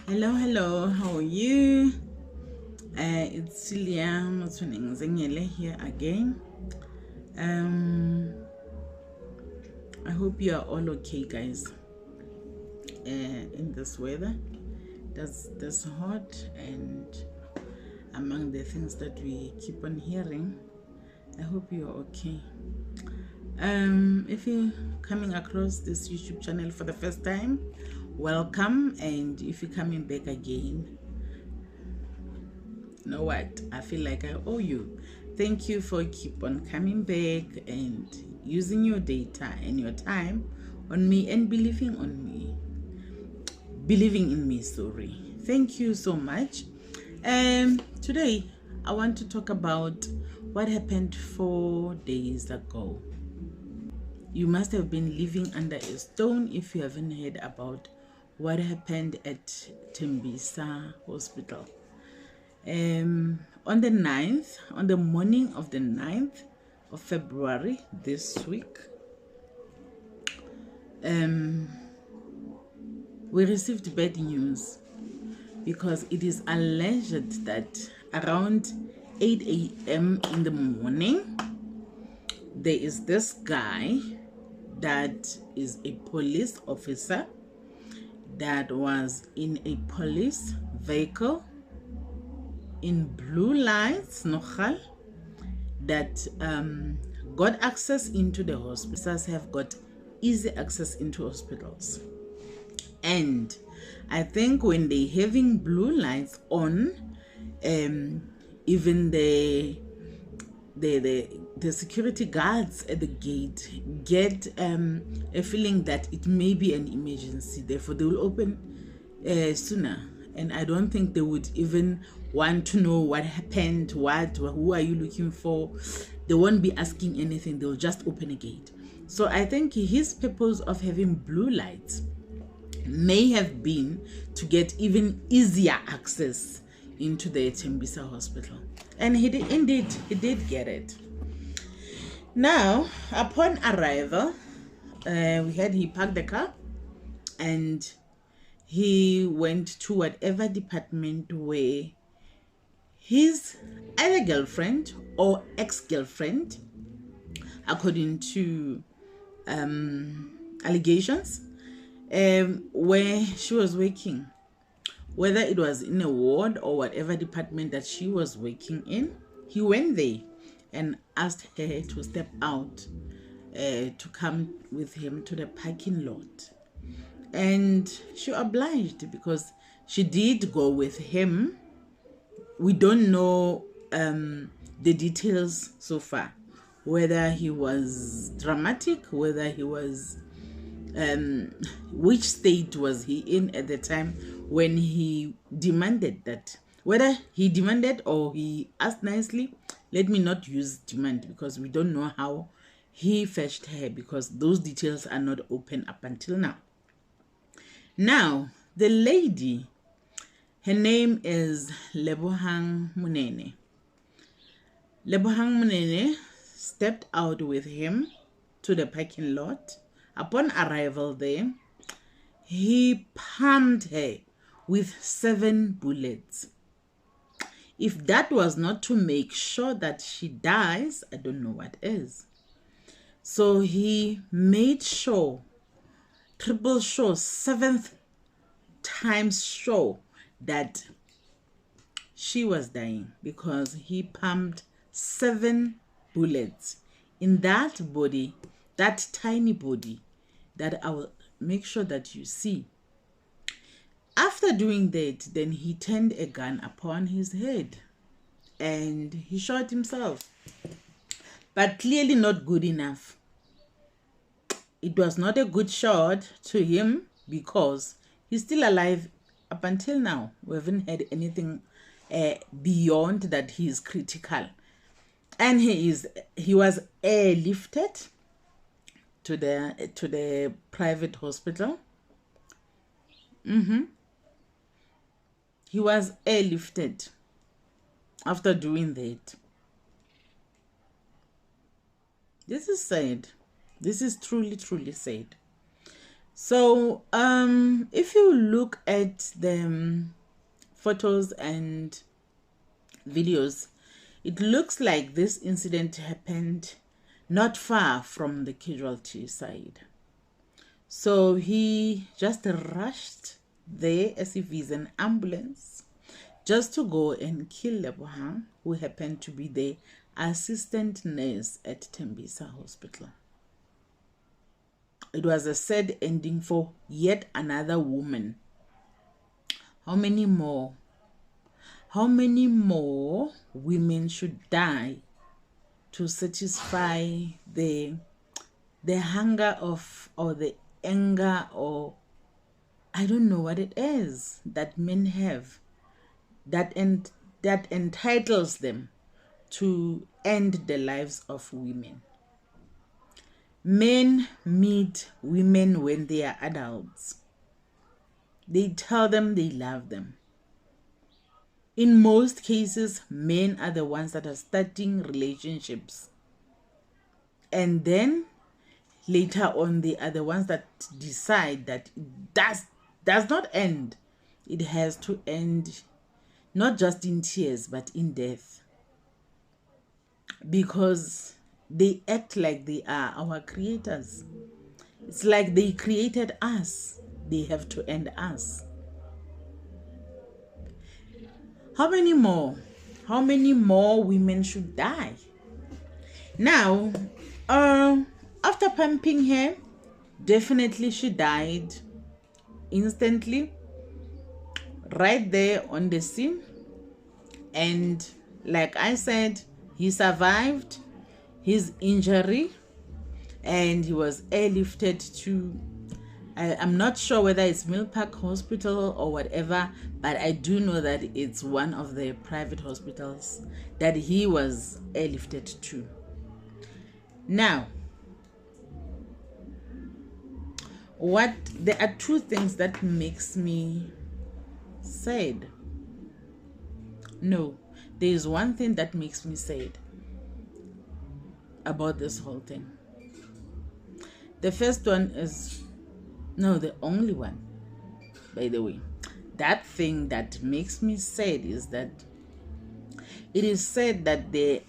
Hello, how are you? It's Cele here again. I hope you are all okay, guys. In this weather, that's hot, and among the things that we keep on hearing, I hope you are okay. If you're coming across this YouTube channel for the first time, welcome, and if you're coming back again, you know what, I feel like I owe you. Thank you for keep on coming back and using your data and your time on me and believing in me. Sorry, thank you so much. Today I want to talk about what happened 4 days ago. You must have been living under a stone if you haven't heard about what happened at Thembisa hospital. On the morning of the 9th of February this week, we received bad news because it is alleged that around 8 a.m. in the morning, there is this guy that is a police officer that was in a police vehicle in blue lights, that got access into the hospitals, have got easy access into hospitals. And I think when they having blue lights on, even the security guards at the gate get a feeling that it may be an emergency, therefore they will open sooner. And I don't think they would even want to know what happened, who are you looking for. They won't be asking anything, they'll just open a gate. So I think his purpose of having blue lights may have been to get even easier access into the Thembisa hospital. And he did get it. Now, upon arrival, he parked the car and he went to whatever department where his either girlfriend or ex-girlfriend, according to allegations, where she was working, whether it was in a ward or whatever department that she was working in. He went there and asked her to step out to come with him to the parking lot. And she obliged because she did go with him. We don't know the details so far, whether he was dramatic, whether he was which state was he in at the time when he demanded that, whether he demanded or he asked nicely. Let me not use demand because we don't know how he fetched her, because those details are not open up until now. Now, the lady, her name is Lebohang Monene. Lebohang Monene stepped out with him to the parking lot. Upon arrival there, he pumped her with 7 bullets. If that was not to make sure that she dies, I don't know what is. So he made sure, triple sure, 7th times sure that she was dying, because he pumped 7 bullets in that body, that tiny body that I will make sure that you see. After doing that, then he turned a gun upon his head and he shot himself, but clearly not good enough. It was not a good shot to him because he's still alive up until now. We haven't had anything beyond that. He is critical, and he was airlifted to the private hospital. He was airlifted after doing that. This is sad. This is truly sad. So if you look at the photos and videos, it looks like this incident happened not far from the casualty side. So he just rushed there as if he's an ambulance just to go and kill Lebohang, who happened to be the assistant nurse at Thembisa Hospital. It was a sad ending for yet another woman. How many more? How many more women should die to satisfy the hunger of, or the anger, or I don't know what it is that men have that entitles them to end the lives of women. Men meet women when they are adults. They tell them they love them. In most cases, men are the ones that are starting relationships. And then later on, they are the ones that decide that it does not end. It has to end not just in tears, but in death. Because they act like they are our creators. It's like they created us. They have to end us. How many more? How many more women should die? Now, after pumping her, definitely she died instantly, right there on the scene. And like I said, he survived his injury and he was airlifted to, I'm not sure whether it's Mill Park Hospital or whatever, but I do know that it's one of the private hospitals that he was airlifted to. Now, there are two things that makes me sad. No, there is one thing that makes me sad about this whole thing. The first one is, no, the only one, by the way. That thing that makes me sad is that it is said that their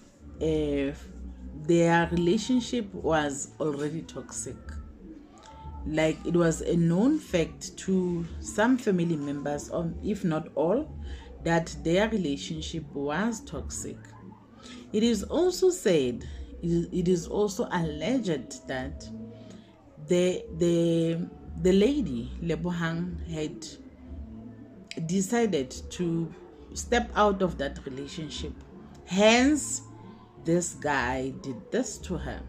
relationship was already toxic. Like, it was a known fact to some family members, or if not all, that their relationship was toxic. It is also said, it is also alleged that the lady Lebohang had decided to step out of that relationship. Hence, this guy did this to her.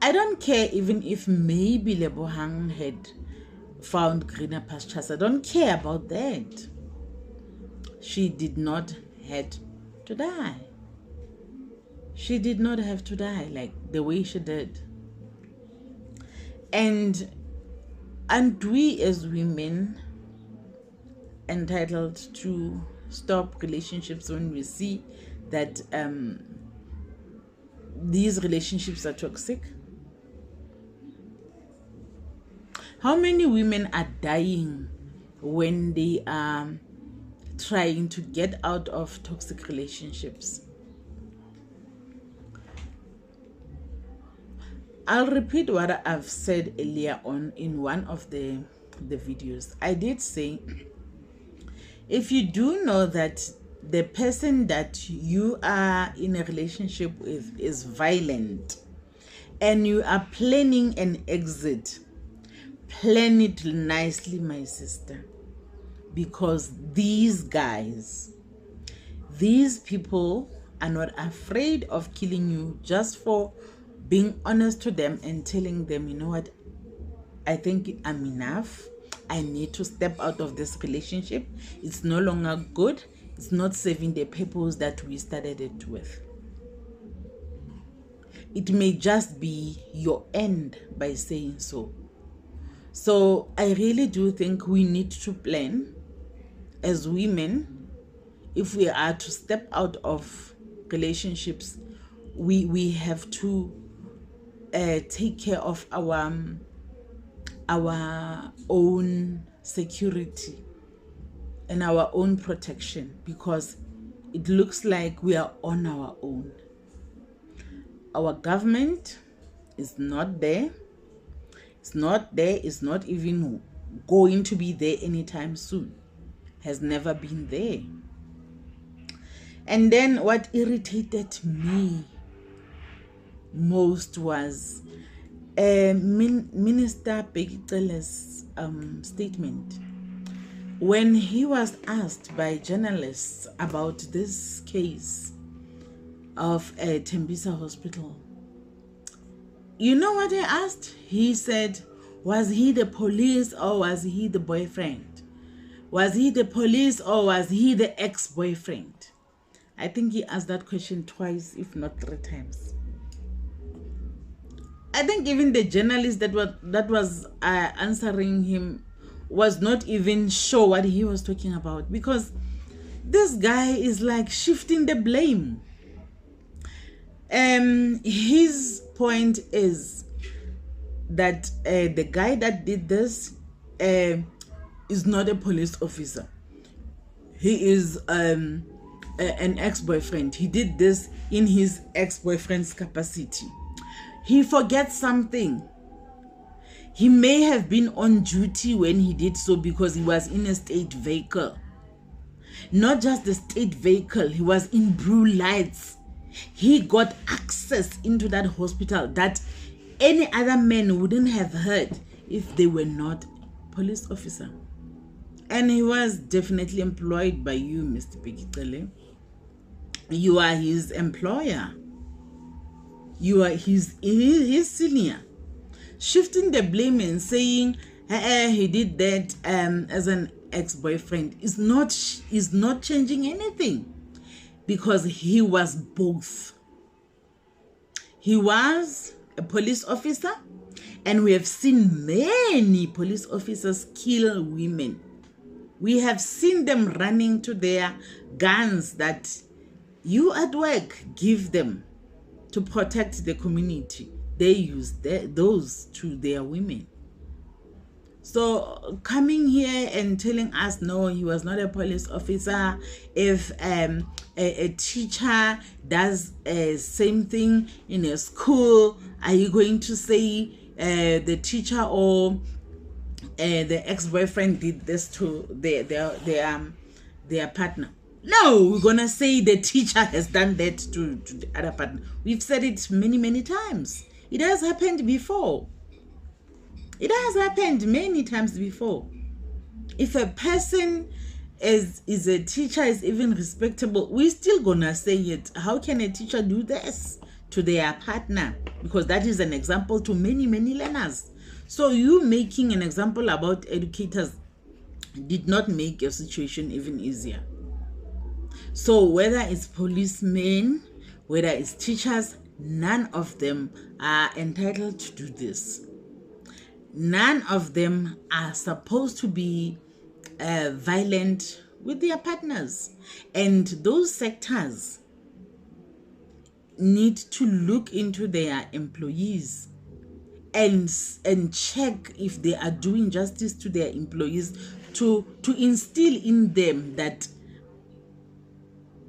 I don't care even if maybe Lebohang had found greener pastures. I don't care about that. She did not have to die. She did not have to die like the way she did. And we as women entitled to stop relationships when we see that these relationships are toxic? How many women are dying when they are trying to get out of toxic relationships? I'll repeat what I've said earlier on in one of the videos. I did say, if you do know that the person that you are in a relationship with is violent and you are planning an exit, plan it nicely, my sister, because these guys, these people are not afraid of killing you just for being honest to them and telling them, you know what, I think I'm enough. I need to step out of this relationship. It's no longer good. It's not serving the purpose that we started it with. It may just be your end by saying so. So I really do think we need to plan as women. If we are to step out of relationships, we have to take care of our own security and our own protection, because it looks like we are on our own. Our government is not there. It's not there. It's not even going to be there anytime soon. Has never been there. And then what irritated me most was Minister Bheki Cele's statement when he was asked by journalists about this case of Thembisa Hospital. You know what he asked? He said, was he the police or was he the boyfriend? Was he the police or was he the ex-boyfriend? I think he asked that question twice, if not 3 times. I think even the journalist that was answering him was not even sure what he was talking about, because this guy is like shifting the blame. His point is that the guy that did this is not a police officer. He is an ex-boyfriend. He did this in his ex-boyfriend's capacity. He forgets something. He may have been on duty when he did so because he was in a state vehicle. Not just the state vehicle, he was in blue lights. He got access into that hospital that any other man wouldn't have heard if they were not police officer. And he was definitely employed by you, Mr. Bheki Cele. You are his employer. You are his senior. Shifting the blame and saying he did that as an ex-boyfriend is not changing anything, because he was both. He was a police officer, and we have seen many police officers kill women. We have seen them running to their guns that you at work give them to protect the community. They use those to their women. So coming here and telling us, no, he was not a police officer. If a teacher does the same thing in a school, are you going to say the teacher or the ex-boyfriend did this to their partner? No, we're gonna say the teacher has done that to the other partner. We've said it many times. It has happened before. It has happened many times before. If a person is a teacher, is even respectable, we're still gonna say it. How can a teacher do this to their partner? Because that is an example to many learners. So you making an example about educators did not make your situation even easier. So whether it's policemen, whether it's teachers, none of them are entitled to do this. None of them are supposed to be violent with their partners. And those sectors need to look into their employees and check if they are doing justice to their employees, to instill in them that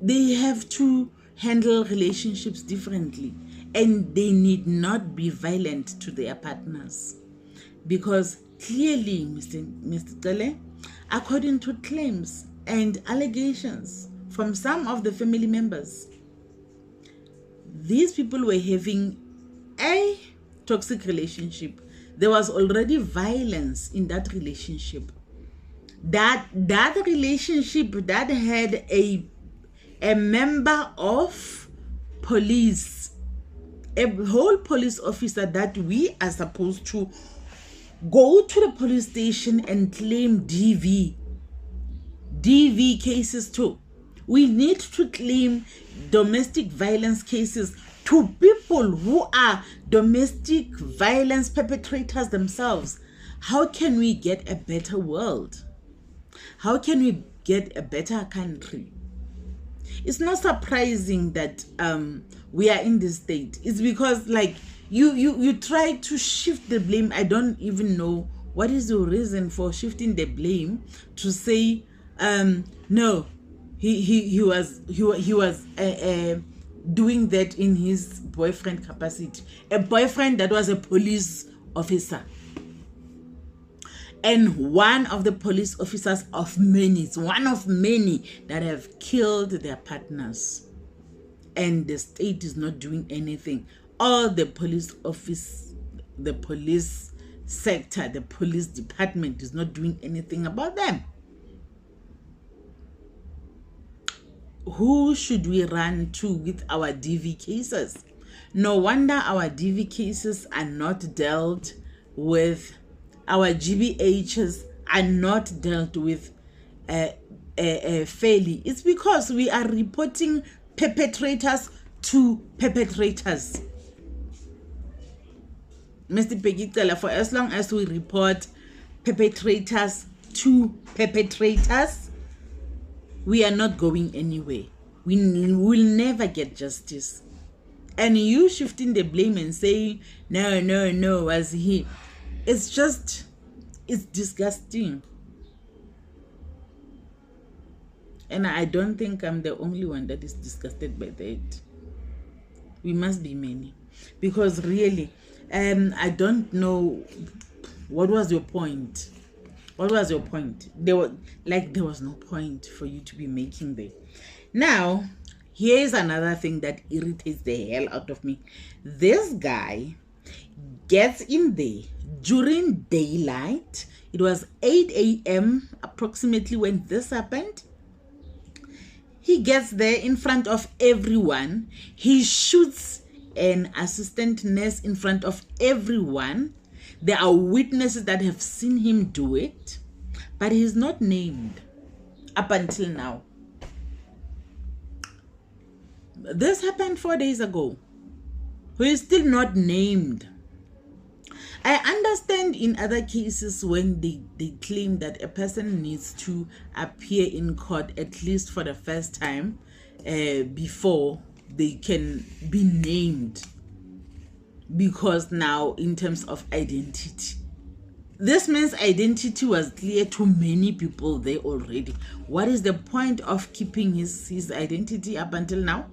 they have to handle relationships differently and they need not be violent to their partners. Because clearly, Mr. Cele, according to claims and allegations from some of the family members, these people were having a toxic relationship. There was already violence in that relationship. That relationship that had a member of police, a whole police officer that we are supposed to go to the police station and claim DV cases too. We need to claim domestic violence cases to people who are domestic violence perpetrators themselves. How can we get a better world? How can we get a better country? It's not surprising that we are in this state. It's because, like, you try to shift the blame. I don't even know what is your reason for shifting the blame to say no, he was doing that in his boyfriend capacity, a boyfriend that was a police officer, and one of the police officers of many, it's one of many that have killed their partners, and the state is not doing anything. All the police office, the police sector, the police department is not doing anything about them. Who should we run to with our DV cases? No wonder our DV cases are not dealt with, our GBHs are not dealt with fairly. It's because we are reporting perpetrators to perpetrators. Mr. Bheki, for as long as we report perpetrators to perpetrators, we are not going anywhere. We will never get justice. And you shifting the blame and saying, no, as he, it's disgusting. And I don't think I'm the only one that is disgusted by that. We must be many. Because really, I don't know, what was your point? What was your point? There was no point for you to be making there. Now, here's another thing that irritates the hell out of me. This guy gets in there during daylight. It was 8 a.m. approximately when this happened. He gets there in front of everyone. He shoots an assistant nurse in front of everyone. There are witnesses that have seen him do it, but he's not named up until now. This happened 4 days ago. He is still not named. I understand in other cases when they claim that a person needs to appear in court at least for the first time before they can be named. Because now, in terms of identity, this man's identity was clear to many people there already. What is the point of keeping his identity up until now?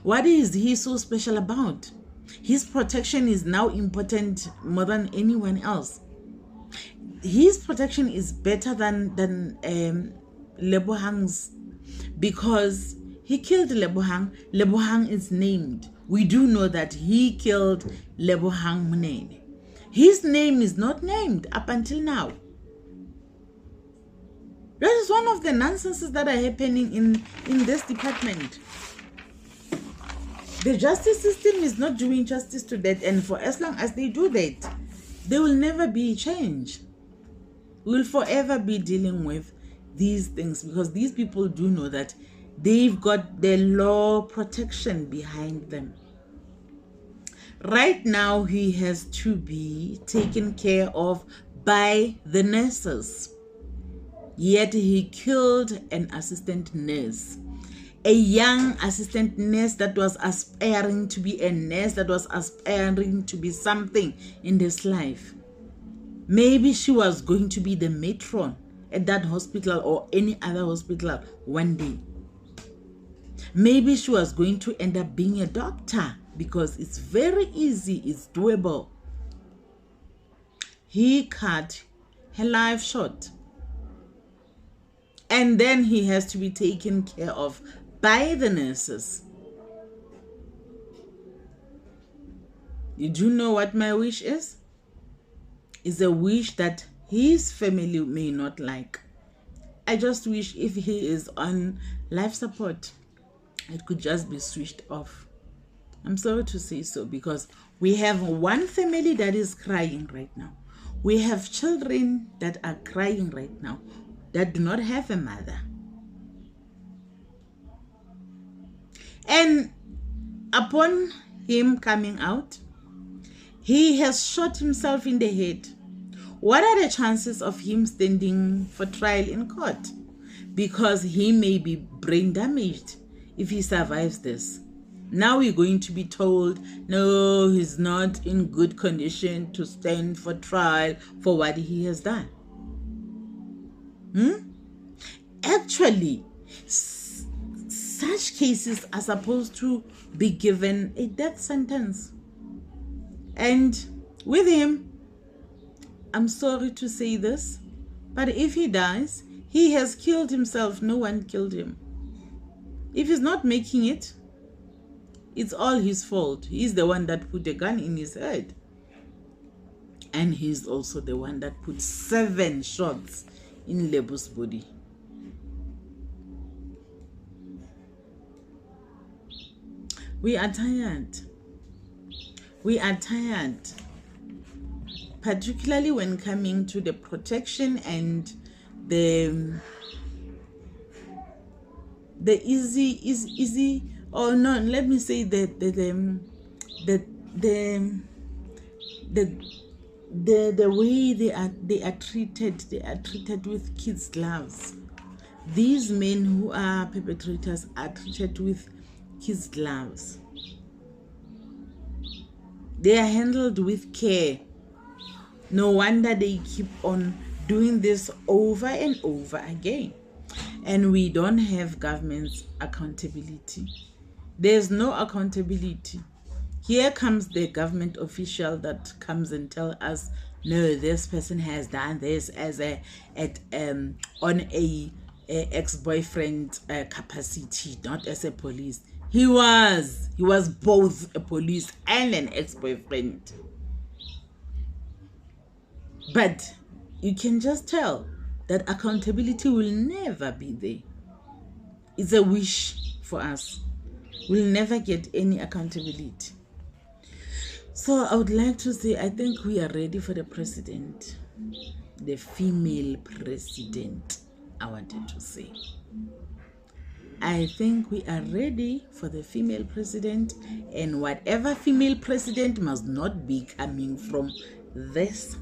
What is he so special about? His protection is now important more than anyone else. His protection is better than Lebohang's, because he killed Lebohang. Lebohang is named. We do know that he killed Lebohang Monene. His name is not named up until now. That is one of the nonsenses that are happening in this department. The justice system is not doing justice to that, and for as long as they do that, there will never be change. We will forever be dealing with these things because these people do know that they've got the law protection behind them. Right now, he has to be taken care of by the nurses. Yet he killed an assistant nurse. A young assistant nurse that was aspiring to be a nurse, that was aspiring to be something in this life. Maybe she was going to be the matron at that hospital or any other hospital one day. Maybe she was going to end up being a doctor because it's very easy, it's doable. He cut her life short. And then he has to be taken care of by the nurses. You do know what my wish is? It's a wish that his family may not like. I just wish if he is on life support, it could just be switched off. I'm sorry to say so, because we have one family that is crying right now. We have children that are crying right now that do not have a mother. And upon him coming out, he has shot himself in the head. What are the chances of him standing for trial in court? Because he may be brain damaged if he survives this. Now we're going to be told, no, he's not in good condition to stand for trial for what he has done. Actually, such cases are supposed to be given a death sentence. And with him, I'm sorry to say this, but if he dies, he has killed himself. No one killed him. If he's not making it, it's all his fault. He's the one that put a gun in his head. And he's also the one that put 7 shots in Lebo's body. We are tired. We are tired. Particularly when coming to the protection and the easy, or no, let me say the way they are treated with kids' gloves. These men who are perpetrators are treated with kids' gloves. They are handled with care. No wonder they keep on doing this over and over again. And we don't have government's accountability. There's no accountability. Here comes the government official that comes and tell us, no, this person has done this as on a ex-boyfriend capacity, not as a police. He was both a police and an ex-boyfriend. But you can just tell that accountability will never be there. It's a wish for us. We'll never get any accountability. So I would like to say, I think we are ready for the president. The female president, I wanted to say. I think we are ready for the female president, and whatever female president must not be coming from this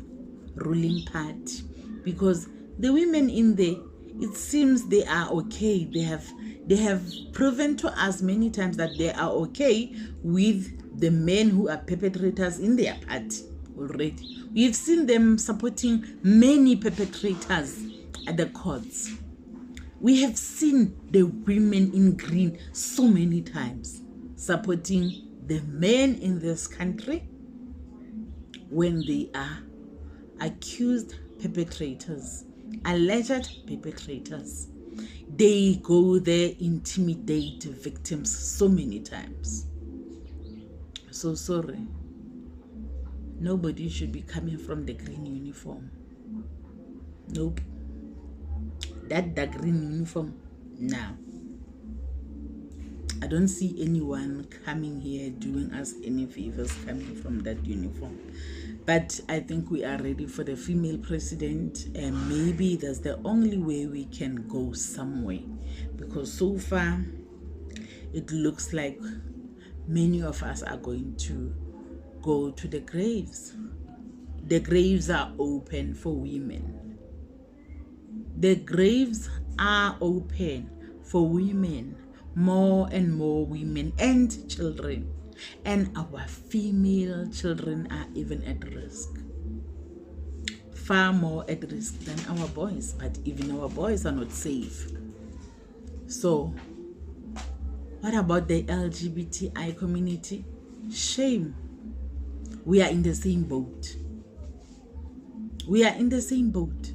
ruling party, because the women in there, it seems they are okay. They have proven to us many times that they are okay with the men who are perpetrators in their party already. We've seen them supporting many perpetrators at the courts. We have seen the women in green so many times supporting the men in this country when they are accused perpetrators, alleged perpetrators. They go there, intimidate victims so many times. So sorry. Nobody should be coming from the green uniform. Nope. The green uniform, now. I don't see anyone coming here doing us any favors coming from that uniform. But I think we are ready for the female president, and maybe that's the only way we can go somewhere, because so far it looks like many of us are going to go to the graves. The graves are open for women. The graves are open for women, more and more women and children. And our female children are even at risk. Far more at risk than our boys, but even our boys are not safe. So, what about the LGBTI community? Shame. We are in the same boat. We are in the same boat.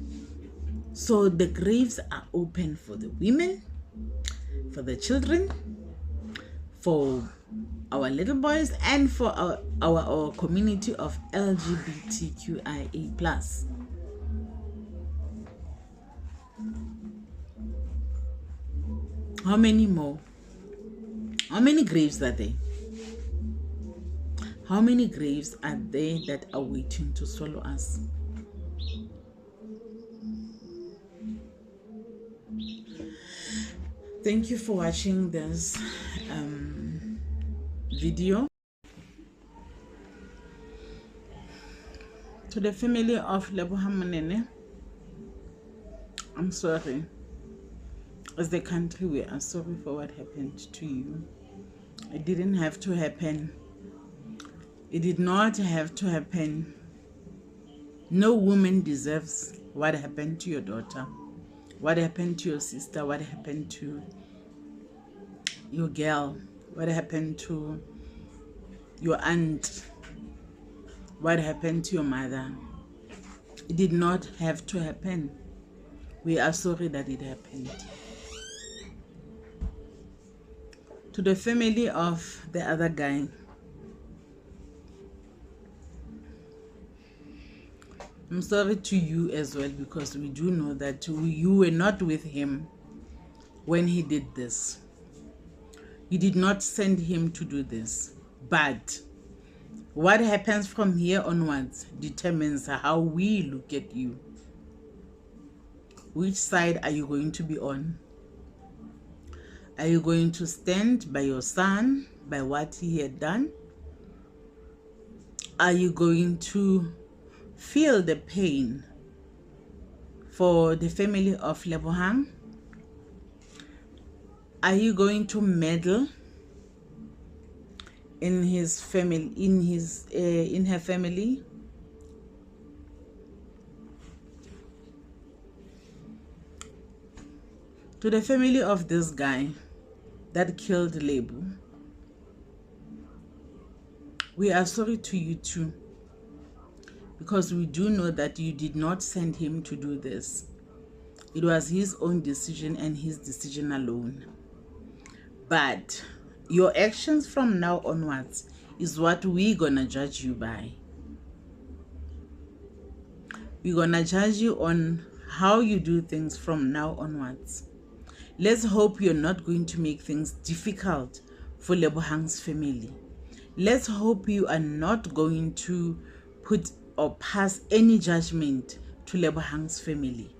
So the graves are open for the women, for the children, for our little boys, and for our community of LGBTQIA+. How many more? How many graves are there? How many graves are there that are waiting to swallow us? Thank you for watching this video. To the family of Lebohang Monene, I'm sorry. As the country, we are sorry for what happened to you. It didn't have to happen. It did not have to happen. No woman deserves what happened to your daughter, what happened to your sister, what happened to your girl, what happened to your aunt, what happened to your mother. It did not have to happen. We are sorry that it happened. To the family of the other guy, I'm sorry to you as well, because we do know that you were not with him when he did this. You did not send him to do this. But what happens from here onwards determines how we look at you. Which side are you going to be on? Are you going to stand by your son, by what he had done? Are you going to feel the pain for the family of Lebohang? Are you going to meddle in his family, in her family? To the family of this guy that killed Lebu, we are sorry to you too, because we do know that you did not send him to do this. It was his own decision and his decision alone. But your actions from now onwards is what we're gonna judge you by. We're gonna judge you on how you do things from now onwards. Let's hope you're not going to make things difficult for Lebohang's family. Let's hope you are not going to put or pass any judgment to Lebohang's family.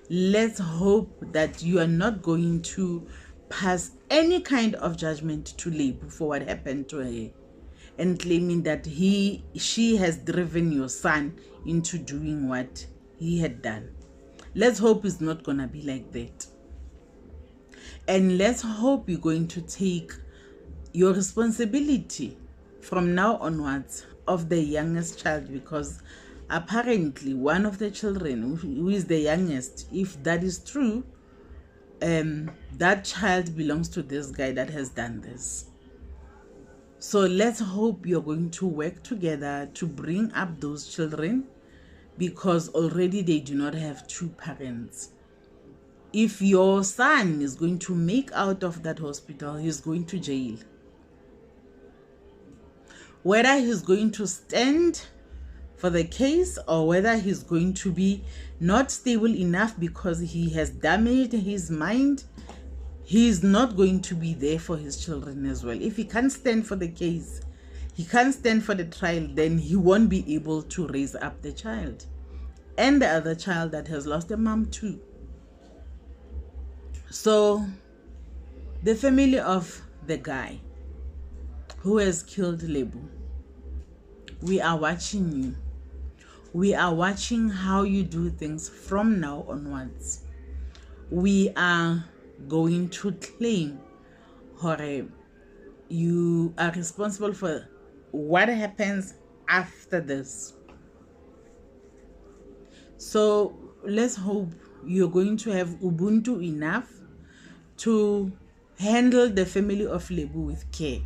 Let's hope that you are not going to pass any kind of judgment to Lebu for what happened to her, and claiming that she has driven your son into doing what he had done. Let's hope it's not gonna be like that. And let's hope you're going to take your responsibility from now onwards of the youngest child, because apparently one of the children who is the youngest, if that is true, that child belongs to this guy that has done this. So let's hope you're going to work together to bring up those children, because already they do not have two parents. If your son is going to make out of that hospital, he's going to jail. Whether he's going to stand for the case or whether he's going to be not stable enough because he has damaged his mind, he's not going to be there for his children as well. If he can't stand for the case, he can't stand for the trial, then he won't be able to raise up the child and the other child that has lost a mom too. So the family of the guy who has killed Lebu, we are watching you. We are watching how you do things from now onwards. We are going to claim Hore, you are responsible for what happens after this. So let's hope you're going to have Ubuntu enough to handle the family of Lebu with care.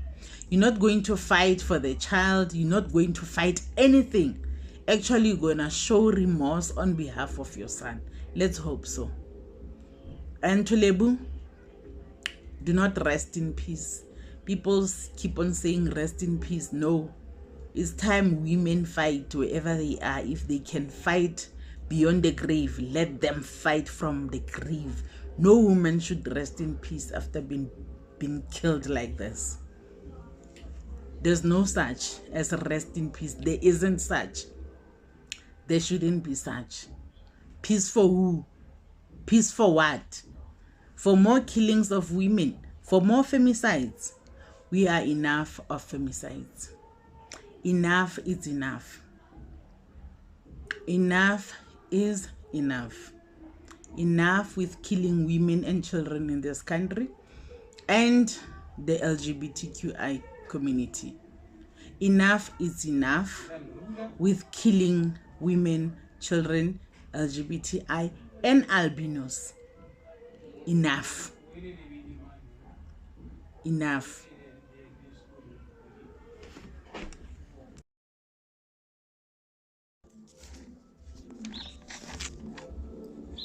You're not going to fight for the child. You're not going to fight anything. Actually, you're going to show remorse on behalf of your son. Let's hope so. And to Lebu, do not rest in peace. People keep on saying rest in peace. No. It's time women fight wherever they are. If they can fight beyond the grave, let them fight from the grave. No woman should rest in peace after being killed like this. There's no such as rest in peace. There isn't such. There shouldn't be such. Peace for who? Peace for what? For more killings of women? For more femicides? We are enough of femicides. Enough is enough. Enough is enough. Enough with killing women and children in this country. And the LGBTQI community. Enough is enough with killing women, children, LGBTI, and albinos. Enough. Enough.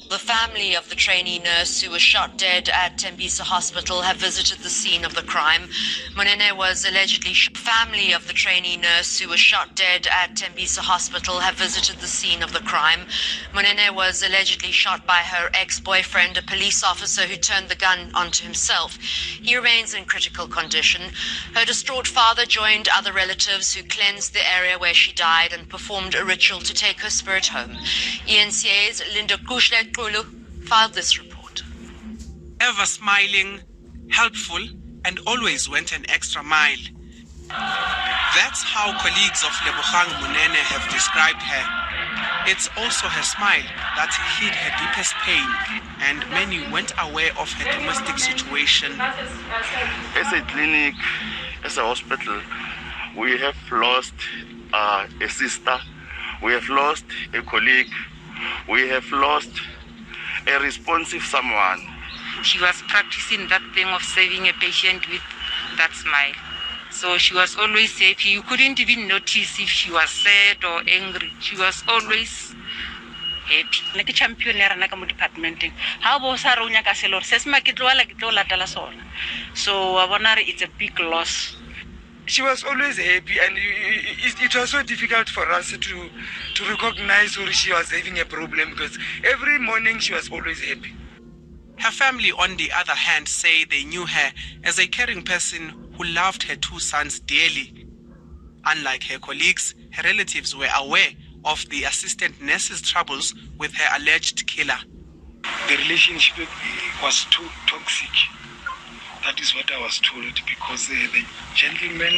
The family of the trainee nurse who was shot dead at Thembisa Hospital have visited the scene of the crime. Monene was allegedly family of the trainee nurse who was shot dead at Thembisa Hospital have visited the scene of the crime. Monene was allegedly shot by her ex-boyfriend, a police officer who turned the gun onto himself. He remains in critical condition. Her distraught father joined other relatives who cleansed the area where she died and performed a ritual to take her spirit home. ENCA's Linda Kushlet filed this report. Ever smiling, helpful, and always went an extra mile. That's how colleagues of Lebohang Monene have described her. It's also her smile that hid her deepest pain, and many weren't aware of her domestic situation. As a clinic, as a hospital, we have lost a sister, we have lost a colleague, we have lost a responsive someone. She was practicing that thing of saving a patient with that smile. So she was always happy. You couldn't even notice if she was sad or angry. She was always happy. Like a champion mo department. How about Sarunya Caselor? Says so it's a big loss. She was always happy, and it was so difficult for us to recognize her. She was having a problem because every morning she was always happy. Her family, on the other hand, say they knew her as a caring person who loved her two sons dearly. Unlike her colleagues, her relatives were aware of the assistant nurse's troubles with her alleged killer. The relationship was too toxic. That is what I was told, because the gentleman,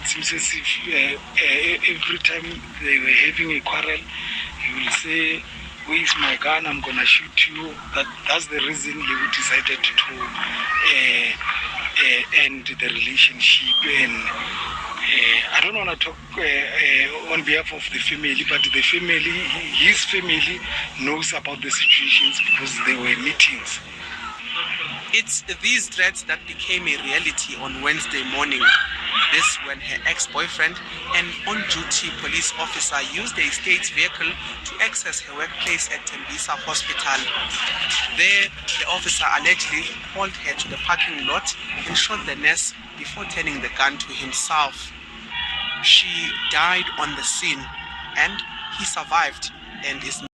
it seems as if every time they were having a quarrel, he will say, "Where is my gun? I'm going to shoot you." That's the reason he decided to end the relationship. And I don't want to talk on behalf of the family, but the family, his family knows about the situations because there were meetings. It's these threats that became a reality on Wednesday morning. This when her ex-boyfriend, an on-duty police officer, used a state vehicle to access her workplace at Thembisa Hospital. There, the officer allegedly hauled her to the parking lot and shot the nurse before turning the gun to himself. She died on the scene, and he survived and is